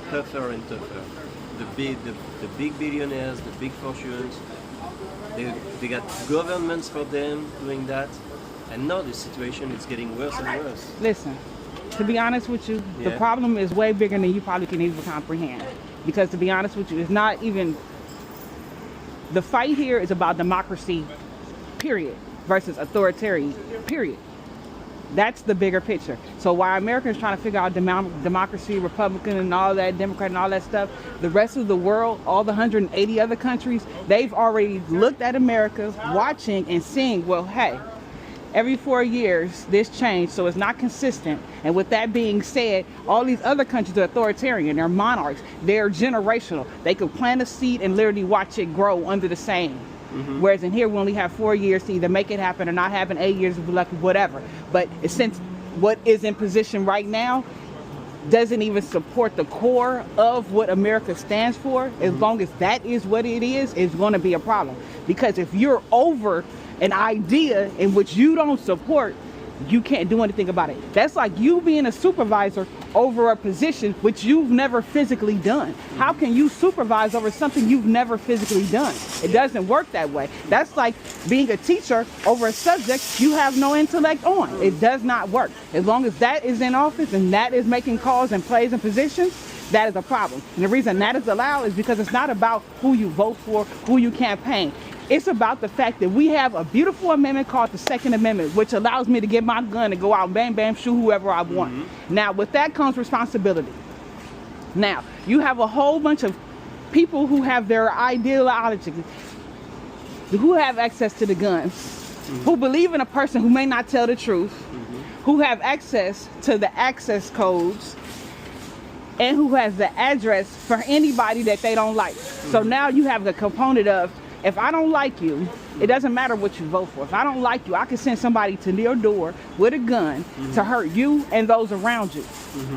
tougher and tougher. The big billionaires, the big fortunes, they got governments for them doing that, and now the situation is getting worse and worse. Listen, to be honest with you, the Yeah. problem is way bigger than you probably can even comprehend. Because to be honest with you, it's not even, the fight here is about democracy, period, versus authoritarian, period. That's the bigger picture. So while Americans trying to figure out democracy, Republican and all that, Democrat and all that stuff, the rest of the world, all the 180 other countries, they've already looked at America, watching and seeing, well, hey, every 4 years this changed, so it's not consistent. And with that being said, all these other countries are authoritarian, they're monarchs, they're generational. They could plant a seed and literally watch it grow under the same. Whereas in here we only have 4 years to either make it happen or not happen, 8 years of luck, whatever. But since what is in position right now doesn't even support the core of what America stands for, as long as that is what it is, it's going to be a problem. Because if you're over an idea in which you don't support, you can't do anything about it. That's like you being a supervisor over a position which you've never physically done. How can you supervise over something you've never physically done? It doesn't work that way. That's like being a teacher over a subject you have no intellect on. It does not work. As long as that is in office and that is making calls and plays and positions, that is a problem. And the reason that is allowed is because it's not about who you vote for, who you campaign. It's about the fact that we have a beautiful amendment called the Second Amendment, which allows me to get my gun and go out and bam, bam, shoot whoever I want. Now, with that comes responsibility. Now, you have a whole bunch of people who have their ideology, who have access to the guns, who believe in a person who may not tell the truth, who have access to the access codes, and who has the address for anybody that they don't like. So now you have the component of, if I don't like you, it doesn't matter what you vote for. If I don't like you, I can send somebody to your door with a gun to hurt you and those around you,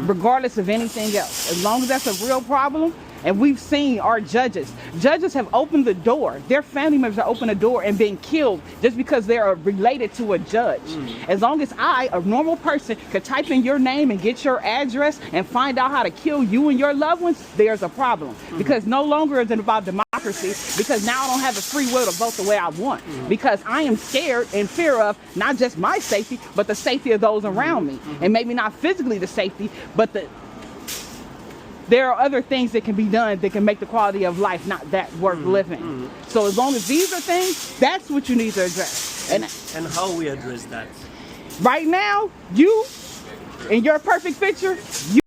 regardless of anything else. As long as that's a real problem, and we've seen our judges have opened the door. Their family members have opened the door and been killed just because they are related to a judge. As long as I, a normal person, could type in your name and get your address and find out how to kill you and your loved ones, there's a problem. Because no longer is it about democracy, because now I don't have the free will to vote the way I want. Because I am scared and fear of not just my safety, but the safety of those around me. And maybe not physically the safety, but there are other things that can be done that can make the quality of life not that worth living. So as long as these are things, that's what you need to address. And how we address that? Right now, you, in your perfect picture, you